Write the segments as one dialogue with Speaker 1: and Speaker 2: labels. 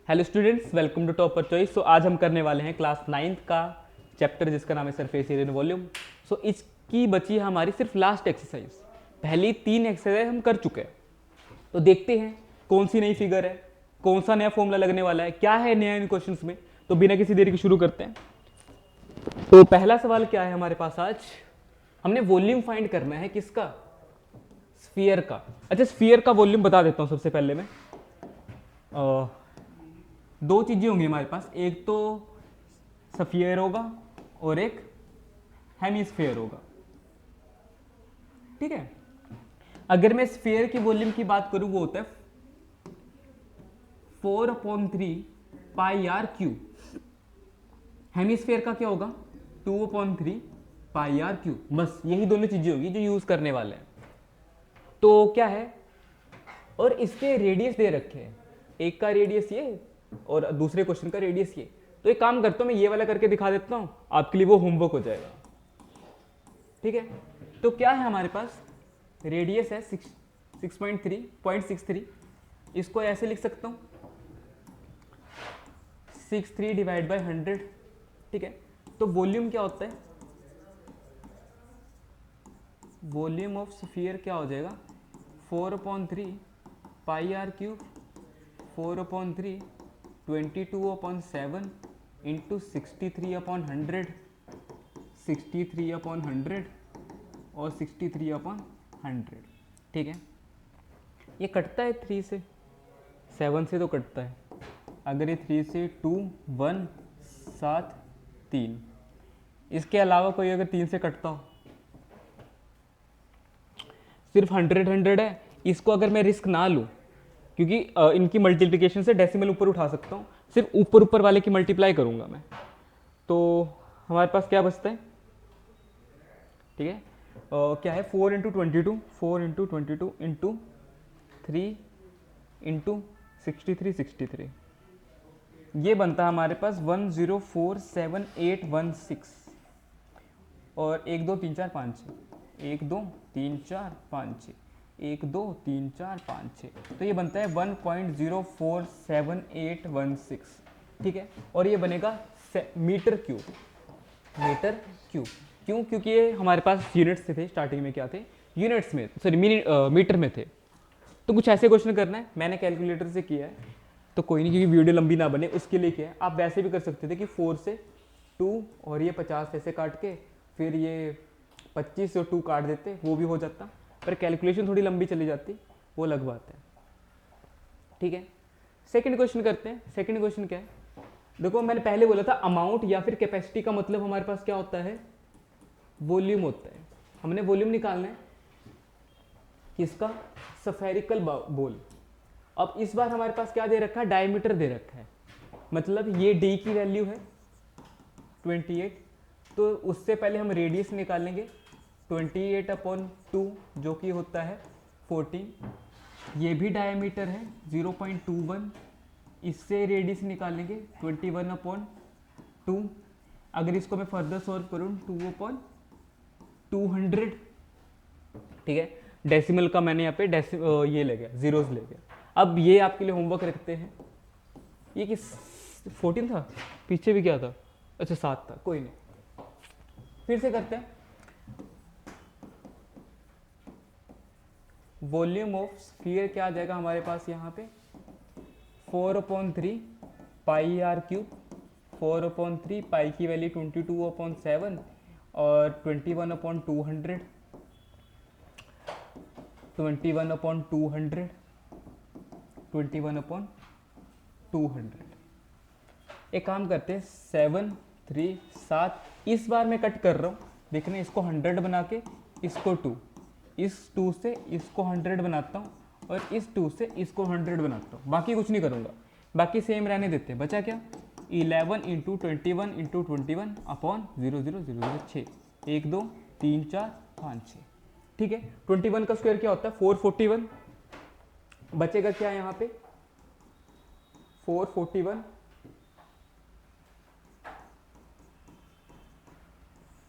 Speaker 1: Hello students, welcome to topper choice. So आज हम करने वाले हैं क्लास 9th का चैप्टर जिसका नाम है सरफेस एरिया इन वॉल्यूम। सो इसकी बची है हमारी सिर्फ लास्ट एक्सरसाइज। पहली 3 एक्सरसाइज हम कर चुके हैं। तो देखते हैं कौन सी नई फिगर है, कौन सा नया फॉर्मूला लगने वाला है, क्या है नया इन क्वेश्चंस में। तो बिना किसी देरी के शुरू करते हैं। तो पहला सवाल क्या है हमारे पास आज, हमने वॉल्यूम फाइंड करना है किसका, स्फीयर का। अच्छा, स्फीयर का वॉल्यूम बता देता हूँ सबसे पहले मैं। दो चीजें होंगी हमारे पास, एक तो स्फीयर होगा और एक हेमिस्फीयर होगा। ठीक है, अगर मैं स्फीयर की वॉल्यूम की बात करूं वो होता है 4/3 पाई आर क्यू। हेमिस्फीयर का क्या होगा, 2/3 पाई आर क्यू। बस यही दोनों चीजें होगी जो यूज करने वाले हैं। तो क्या है, और इसके रेडियस दे रखे हैं, एक का रेडियस ये और दूसरे क्वेश्चन का रेडियस ये। तो एक काम करता हूं, मैं ये वाला करके दिखा देता हूं, आपके लिए वो होमवर्क हो जाएगा। ठीक है, तो क्या है हमारे पास, रेडियस है 6.3, इसको ऐसे लिख सकता हूं 63 डिवाइड बाई 100। ठीक है, तो वॉल्यूम क्या होता है, वॉल्यूम ऑफ स्फीयर क्या हो जाएगा, 4/3 पाई आर क्यूब 4/3 22/7 इंटू 63/100, 63/100 और 63/100। ठीक है, ये कटता है 3 से, 7 से तो कटता है। अगर ये 3 से 2 1 7 3, इसके अलावा कोई अगर 3 से कटता हो, सिर्फ 100 है। इसको अगर मैं रिस्क ना लूँ, क्योंकि इनकी मल्टीप्लिकेशन से डेसिमल ऊपर उठा सकता हूँ, सिर्फ ऊपर ऊपर वाले की मल्टीप्लाई करूँगा मैं, तो हमारे पास क्या बचता है। ठीक है, क्या है 4 × 22, 4 × 22 इंटू 3 इंटू 63, ये बनता है हमारे पास 1047,816। और 1 2 3 4 5 6, 1 2 3 4 5 6, 1 2 3 4 5 6, तो ये बनता है 1.047816। ठीक है, और ये बनेगा मीटर क्यूब, मीटर क्यूब। क्यों, क्योंकि ये हमारे पास यूनिट्स थे स्टार्टिंग में, क्या थे, यूनिट्स में, सॉरी मीटर में थे। तो कुछ ऐसे क्वेश्चन करना है, मैंने कैलकुलेटर से किया है तो कोई नहीं, क्योंकि वीडियो लंबी ना बने उसके लिए किया है। आप वैसे भी कर सकते थे कि 4 से 2 और ये 50 ऐसे काट के, फिर ये 25 और 2 काट देते, वो भी हो जाता, पर कैलकुलेशन थोड़ी लंबी चली जाती, वो अलग बात है। ठीक है, सेकंड क्वेश्चन करते हैं। सेकंड क्वेश्चन क्या है, देखो मैंने पहले बोला था अमाउंट या फिर कैपेसिटी का मतलब हमारे पास क्या होता है, वॉल्यूम होता है। हमने वॉल्यूम निकालना है किसका, स्फेरिकल बोल। अब इस बार हमारे पास क्या दे रखा है, डायमीटर दे रखा है, मतलब ये डी की वैल्यू है 28, तो उससे पहले हम रेडियस निकालेंगे 28/2 जो कि होता है 14। ये भी डायमीटर है 0.21, इससे रेडियस निकालेंगे 21/2। अगर इसको मैं फर्दर सॉल्व करूँ 2/200। ठीक है, डेसिमल का मैंने यहाँ पे ये ले गया, जीरोस ले गया। अब ये आपके लिए होमवर्क रखते हैं, ये किस 14 था, पीछे भी क्या था, अच्छा 7 था, कोई नहीं, फिर से करते हैं। वॉल्यूम ऑफ स्फीयर क्या आ जाएगा हमारे पास यहाँ पे, 4/3 पाई आर क्यूब, 4/3 पाई की वैल्यू 22/7 और 21/200, 21/200, 21/200। एक काम करते हैं 7 3 7, इस बार मैं कट कर रहा हूँ, देखने इसको 100 बना के, इसको 2, इस 2 से इसको 100 बनाता हूँ और इस 2 से इसको 100 बनाता हूँ, बाकी कुछ नहीं करूँगा, बाकी सेम रहने देते हैं। बचा क्या, 11 × 21 × 21 अपॉन 0.0006, 1 2 3 4 5 6। ठीक है, 21 का स्क्वायर क्या होता है 441, बचेगा क्या यहाँ पे 441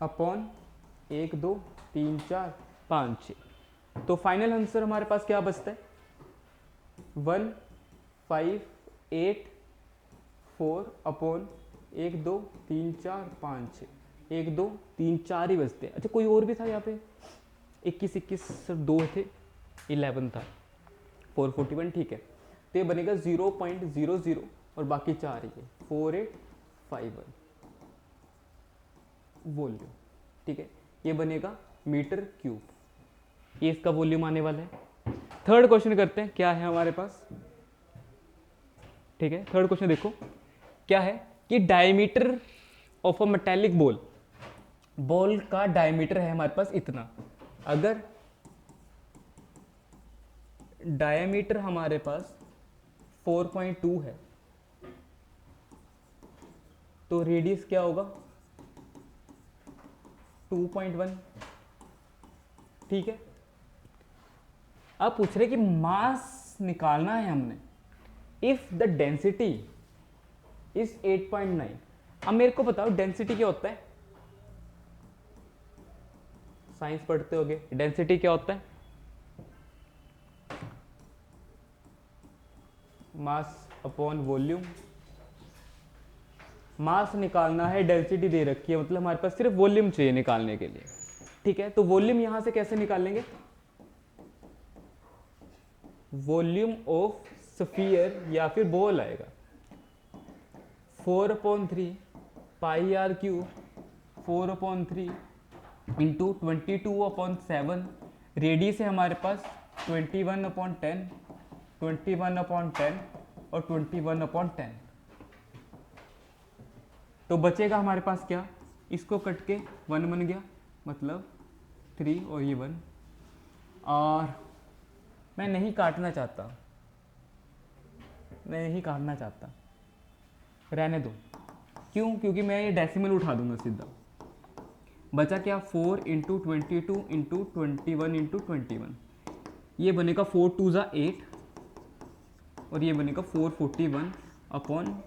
Speaker 1: अपॉन 1 2 3 4 5 6, तो फाइनल आंसर हमारे पास क्या बचता है 1583 4/1 2 3 4 5 6, 1 2 3 4 ही बचते हैं। अच्छा कोई और भी था यहाँ पे, 21 21 सिर्फ 2 थे, 11 था, 441 ठीक है। तो ये बनेगा 0.00 और बाकी 4 ये 4851 वॉल्यूम, ठीक है। ये बनेगा मीटर क्यूब, ये इसका वॉल्यूम आने वाला है। थर्ड क्वेश्चन करते हैं, क्या है हमारे पास, ठीक है। थर्ड क्वेश्चन देखो क्या है कि diameter of a metallic ball, ball का डायमीटर है हमारे पास इतना, अगर डायमीटर हमारे पास 4.2 है तो रेडियस क्या होगा 2.1, ठीक है। अब पूछ रहे कि मास निकालना है हमने, इफ द डेंसिटी इज 8.9। अब मेरे को बताओ डेंसिटी क्या होता है, साइंस पढ़ते होगे, डेंसिटी क्या होता है, मास अपॉन वॉल्यूम। मास निकालना है, डेंसिटी दे रखी है, मतलब हमारे पास सिर्फ वॉल्यूम चाहिए निकालने के लिए, ठीक है। तो वॉल्यूम यहां से कैसे निकालेंगे, वॉल्यूम ऑफ स्फीयर या फिर बॉल आएगा 4/3 पाई आर क्यूब 4/3 इंटू 22/7, रेडियस है हमारे पास 21/10, 21/10 और 21/10। तो बचेगा हमारे पास क्या, इसको कट के 1 बन गया, मतलब 3 और ये 1, और मैं नहीं काटना चाहता, मैं नहीं काटना चाहता, रहने दो। क्यों, क्योंकि मैं ये डेसिमल उठा दूंगा सीधा। बचा क्या 4 इंटू 22 इंटू 21 इंटू 21, ये बनेगा 4 2 ज़ा 8 और ये बनेगा 441 अपॉन,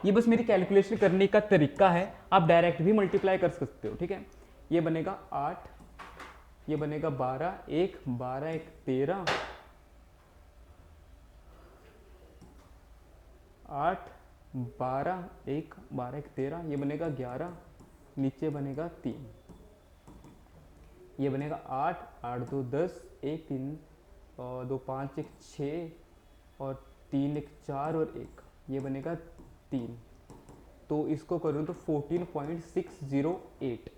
Speaker 1: ये बस मेरी कैलकुलेशन करने का तरीका है, आप डायरेक्ट भी मल्टीप्लाई कर सकते हो, ठीक है। ये बनेगा 8, ये बनेगा 12 1 12 1 13, 8 12 1 12 1 13, ये बनेगा 11, नीचे बनेगा 3, ये बनेगा 8 8 2 10 1 3 और 2 5 1 6 और 3 1 4 और 1, ये बनेगा 3। तो इसको करूँ तो 14.608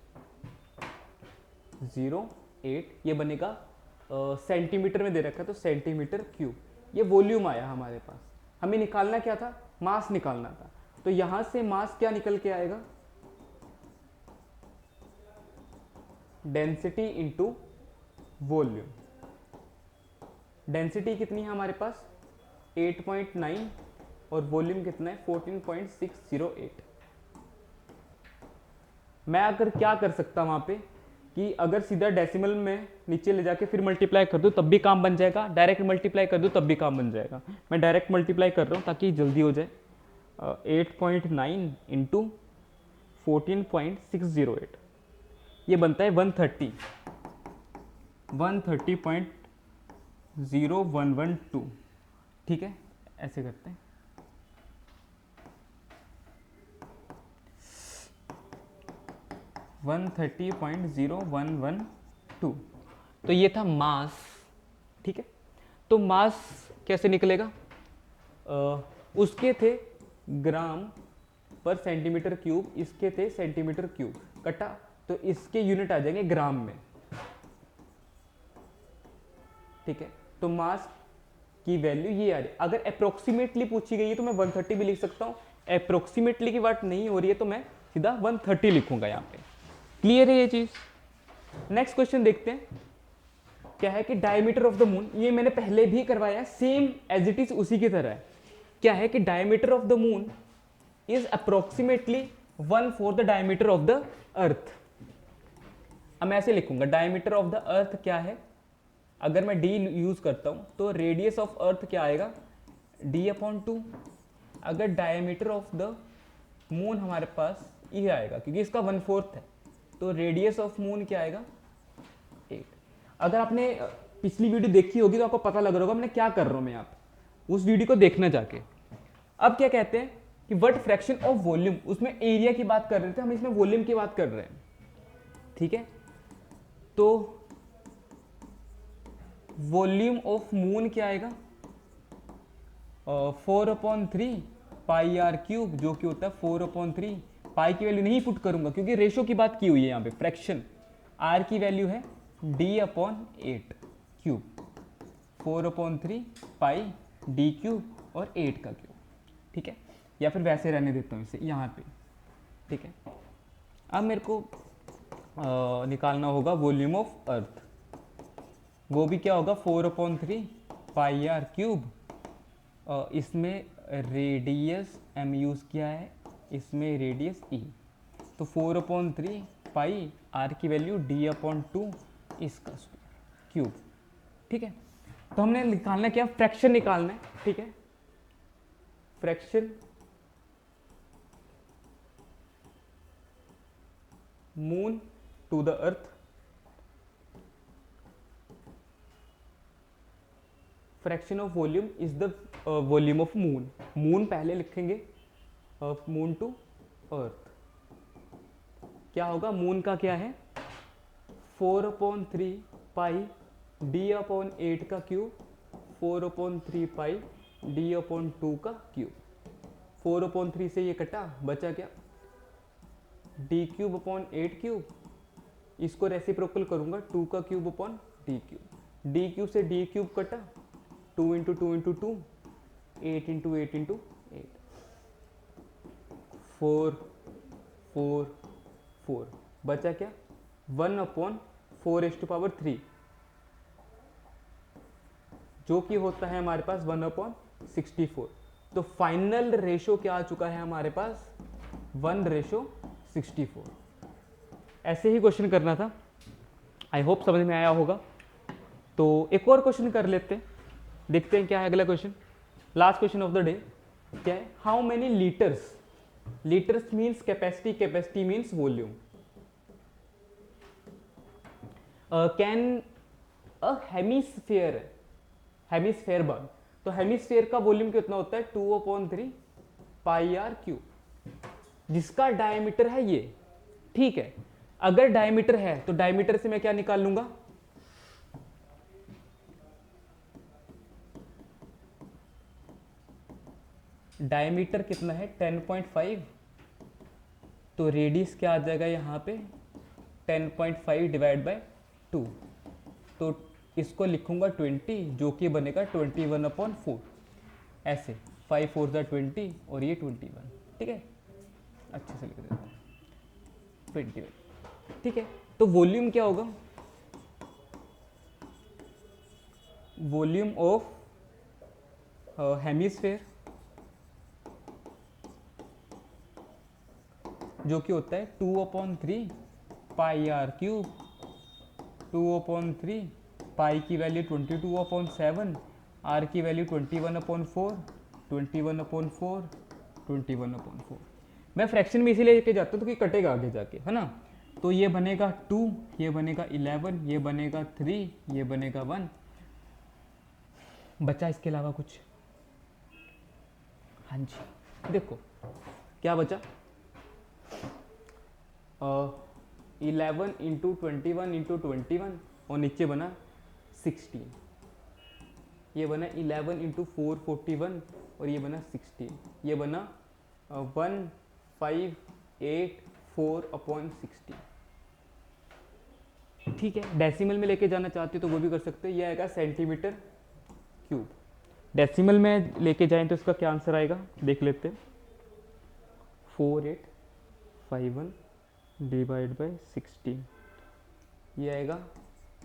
Speaker 1: ये बनेगा सेंटीमीटर में दे रखा है, तो सेंटीमीटर क्यूब। ये वॉल्यूम आया हमारे पास, हमें निकालना क्या था, मास निकालना था। तो यहां से मास क्या निकल के आएगा, डेंसिटी इंटू वॉल्यूम। डेंसिटी कितनी है हमारे पास 8.9 और वॉल्यूम कितना है 14.608। मैं अगर क्या कर सकता वहां पे कि अगर सीधा डेसिमल में नीचे ले जाके फिर मल्टीप्लाई कर दूं तब भी काम बन जाएगा, डायरेक्ट मल्टीप्लाई कर दूं तब भी काम बन जाएगा। मैं डायरेक्ट मल्टीप्लाई कर रहा हूं ताकि जल्दी हो जाए। 8.9 इंटू 14.608 ये बनता है 130.0112, ठीक है। ऐसे करते हैं, वन 130.0112। तो ये था मास, ठीक है। तो मास कैसे निकलेगा, उसके थे ग्राम पर सेंटीमीटर क्यूब, इसके थे सेंटीमीटर क्यूब, कटा तो इसके यूनिट आ जाएंगे ग्राम में, ठीक है। तो मास की वैल्यू ये आ रही है। अगर अप्रोक्सीमेटली पूछी गई है तो मैं 130 भी लिख सकता हूँ, अप्रोक्सीमेटली की बात नहीं हो रही है तो मैं सीधा 130 लिखूंगा यहाँ पे। क्लियर है ये चीज। नेक्स्ट क्वेश्चन देखते हैं, क्या है कि डायमीटर ऑफ द मून, ये मैंने पहले भी करवाया, सेम एज इट इज उसी की तरह है। क्या है कि diameter of the moon is approximately 1/4 the diameter of the earth. अब मैं ऐसे लिखूंगा, डायमीटर ऑफ द अर्थ क्या है, अगर मैं डी यूज करता हूं तो रेडियस ऑफ अर्थ क्या आएगा d/2। अगर डायमीटर ऑफ द मून हमारे पास ये आएगा क्योंकि इसका 1/4 है, तो रेडियस ऑफ मून क्या आएगा 8। अगर आपने पिछली वीडियो देखी होगी तो आपको पता लग रहा होगा मैंने क्या कर रहा हूं मैं यहाँ पे, उस वीडियो को देखना जाके। अब क्या कहते हैं कि व्हाट फ्रैक्शन ऑफ वॉल्यूम, उसमें एरिया की बात कर रहे थे, हम इसमें वॉल्यूम की बात कर रहे हैं, ठीक है। तो वॉल्यूम ऑफ मून क्या आएगा, 4/3 पाई आर क्यूब, जो कि होता है 4/3, पाई की वैल्यू नहीं पुट करूंगा क्योंकि रेशो की बात की हुई है यहाँ पे, फ्रैक्शन, आर की वैल्यू है d/8 क्यूब, 4/3 पाई डी क्यूब और 8 का क्यूब, ठीक है। या फिर वैसे रहने देता हूँ इसे यहाँ पे, ठीक है। अब मेरे को निकालना होगा वॉल्यूम ऑफ अर्थ, वो भी क्या होगा 4/3 पाई आर क्यूब, इसमें रेडियस एम यूज़ किया है, इसमें रेडियस ई, तो 4/3 पाई आर की वैल्यू d/2 इसका स्क्वायर क्यूब, ठीक है। तो हमने निकालना क्या, फ्रैक्शन निकालना है, ठीक है। Fraction moon to the earth, fraction of volume is the volume of moon, moon पहले लिखेंगे, ऑफ मून टू अर्थ क्या होगा, मून का क्या है 4/3 पाई d/8 का क्यूब, 4/3 पाई d/2 का क्यूब, 4/3 से ये कटा, बचा क्या d3/8 क्यूब, इसको रेसिप्रोकल करूंगा 2 का cube upon D cube, D cube से डी क्यूब कटा, 2 इंटू 2 इंटू 2, 8 इंटू 8 इंटू 8, 4 4 4, बचा क्या 1/4⁴, जो कि होता है हमारे पास 1/64। तो फाइनल रेशो क्या आ चुका है हमारे पास 1/64। ऐसे ही क्वेश्चन करना था, आई होप समझ में आया होगा। तो एक और क्वेश्चन कर लेते हैं, देखते हैं क्या है अगला question, last question of the day क्या है, how many litres, litres means capacity, capacity means volume, can a hemisphere, hemisphere burn, तो हेमिस्फीयर का वॉल्यूम कितना होता है 2/3 पाई आर क्यूब, जिसका डायमीटर है ये, ठीक है। अगर डायमीटर है तो डायमीटर से मैं क्या निकाल लूंगा, डायमीटर कितना है 10.5, तो रेडियस क्या आ जाएगा यहाँ पे 10.5 डिवाइड बाय 2, तो इसको लिखूंगा 20, जो कि बनेगा 21/4, ऐसे 5 4 20 और ये 21, ठीक है, अच्छे से लिख देता हूँ 21, ठीक है। तो वॉल्यूम क्या होगा, वॉल्यूम ऑफ हेमिस्फेयर, जो कि होता है 2/3 पाई आर क्यूब, 2/3 पाई की वैल्यू 22/7, आर की वैल्यू 21/4, 21/4, 21/4। मैं फ्रैक्शन में इसीलिए लेके जाता हूँ तो कि कटेगा आगे जाके, है ना। तो ये बनेगा 2, ये बनेगा 11, ये बनेगा 3, ये बनेगा 1, बचा इसके अलावा कुछ, हाँ जी देखो क्या बचा, 11 इंटू 21 इंटू 21 और नीचे बना 16, ये बना 11 इंटू 4 41 और ये बना 16, ये बना 1584/16, ठीक है। डेसिमल में लेके जाना चाहते हो तो वो भी कर सकते हैं, ये आएगा सेंटीमीटर क्यूब, डेसिमल में लेके जाएं तो इसका क्या आंसर आएगा देख लेते हैं, 4851 डिवाइड बाय 16, ये आएगा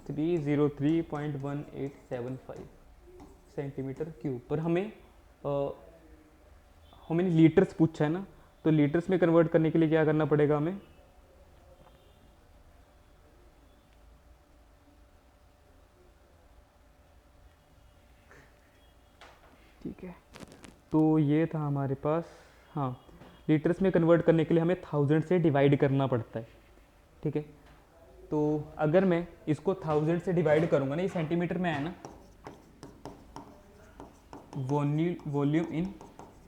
Speaker 1: 303.1875 सेंटीमीटर क्यूब। पर हमें लीटर्स पूछा है ना, तो लीटर्स में कन्वर्ट करने के लिए क्या करना पड़ेगा हमें, ठीक है। तो ये था हमारे पास, हाँ लीटर्स में कन्वर्ट करने के लिए हमें 1000 से डिवाइड करना पड़ता है, ठीक है। तो अगर मैं इसको 1000 से डिवाइड करूंगा ना, ये सेंटीमीटर में है ना, वॉल्यूम इन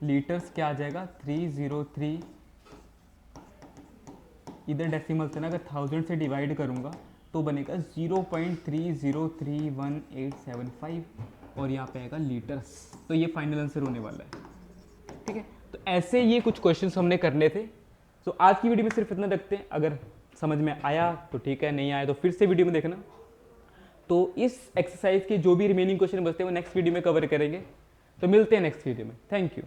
Speaker 1: लीटर्स क्या आ जाएगा 303, इधर डेसिमल से ना अगर 1000 से डिवाइड करूँगा तो बनेगा 0.303185 और यहाँ पे आएगा लीटर्स। तो ये फाइनल आंसर होने वाला है। ठीक है, तो ऐसे ये कुछ क्वेश्चंस हमने करने थे। तो आज की वीडियो में सिर्फ इतना रखते हैं, अगर समझ में आया तो ठीक है, नहीं आया तो फिर से वीडियो में देखना। तो इस एक्सरसाइज के जो भी रिमेनिंग क्वेश्चन बचते हैं वो नेक्स्ट वीडियो में कवर करेंगे। तो मिलते हैं नेक्स्ट वीडियो में। Thank you.